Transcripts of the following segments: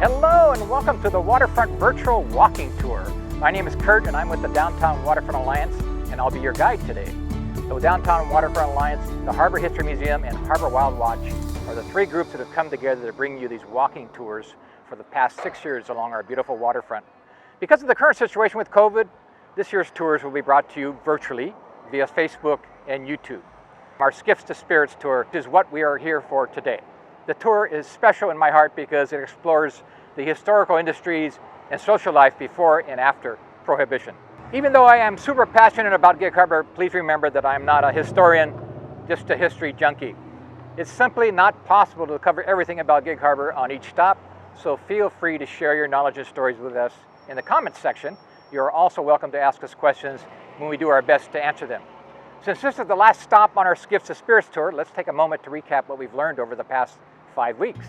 Hello and welcome to the Waterfront Virtual Walking Tour. My name is Kurt and I'm with the Downtown Waterfront Alliance and I'll be your guide today. The Downtown Waterfront Alliance, the Harbor History Museum, and Harbor WildWatch are the three groups that have come together to bring you these walking tours for the past 6 years along our beautiful waterfront. Because of the current situation with COVID, this year's tours will be brought to you virtually via Facebook and YouTube. Our Skiffs to Spirits tour is what we are here for today. The tour is special in my heart because it explores the historical industries and social life before and after Prohibition. Even though I am super passionate about Gig Harbor, please remember that I'm not a historian, just a history junkie. It's simply not possible to cover everything about Gig Harbor on each stop, so feel free to share your knowledge and stories with us in the comments section. You're also welcome to ask us questions when we do our best to answer them. Since this is the last stop on our Skiffs to Spirits tour, let's take a moment to recap what we've learned over the past 5 weeks.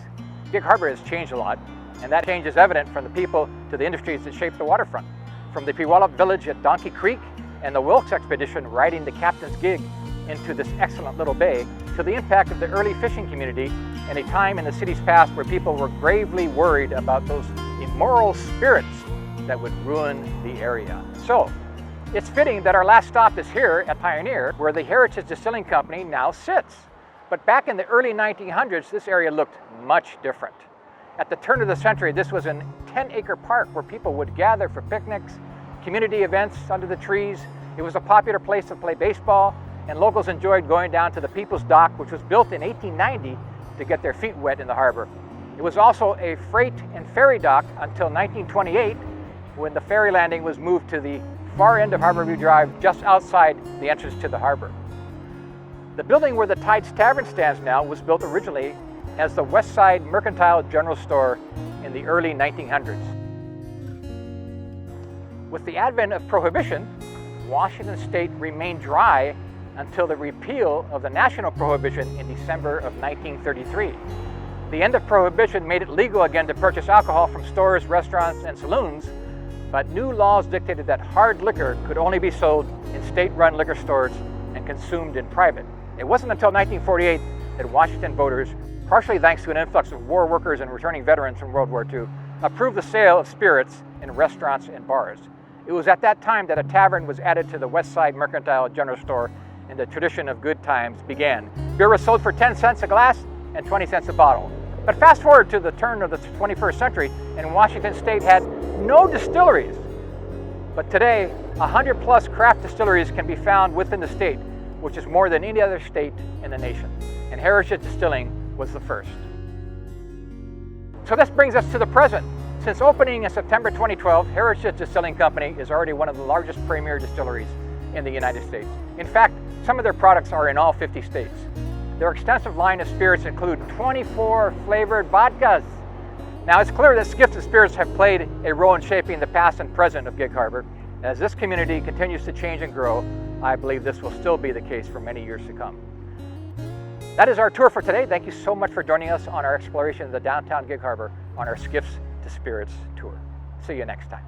Gig Harbor has changed a lot, and that change is evident from the people to the industries that shape the waterfront. From the Puyallup village at Donkey Creek and the Wilkes expedition riding the captain's gig into this excellent little bay, to the impact of the early fishing community in a time in the city's past where people were gravely worried about those immoral spirits that would ruin the area. So, it's fitting that our last stop is here at Pioneer, where the Heritage Distilling Company now sits. But back in the early 1900s, this area looked much different. At the turn of the century, this was a 10-acre park where people would gather for picnics, community events under the trees. It was a popular place to play baseball, and locals enjoyed going down to the People's Dock, which was built in 1890 to get their feet wet in the harbor. It was also a freight and ferry dock until 1928, when the ferry landing was moved to the far end of Harborview Drive, just outside the entrance to the harbor. The building where the Tides Tavern stands now was built originally as the West Side Mercantile General Store in the early 1900s. With the advent of Prohibition, Washington State remained dry until the repeal of the national prohibition in December of 1933. The end of Prohibition made it legal again to purchase alcohol from stores, restaurants, and saloons, but new laws dictated that hard liquor could only be sold in state-run liquor stores and consumed in private. It wasn't until 1948 that Washington voters, partially thanks to an influx of war workers and returning veterans from World War II, approved the sale of spirits in restaurants and bars. It was at that time that a tavern was added to the West Side Mercantile General Store and the tradition of good times began. Beer was sold for 10 cents a glass and 20 cents a bottle. But fast forward to the turn of the 21st century, and Washington State had no distilleries. But today, 100 plus craft distilleries can be found within the state, which is more than any other state in the nation. And Heritage Distilling was the first. So this brings us to the present. Since opening in September 2012, Heritage Distilling Company is already one of the largest premier distilleries in the United States. In fact, some of their products are in all 50 states. Their extensive line of spirits include 24 flavored vodkas. Now it's clear that Skiffs and Spirits have played a role in shaping the past and present of Gig Harbor. As this community continues to change and grow, I believe this will still be the case for many years to come. That is our tour for today. Thank you so much for joining us on our exploration of the downtown Gig Harbor on our Skiffs to Spirits tour. See you next time.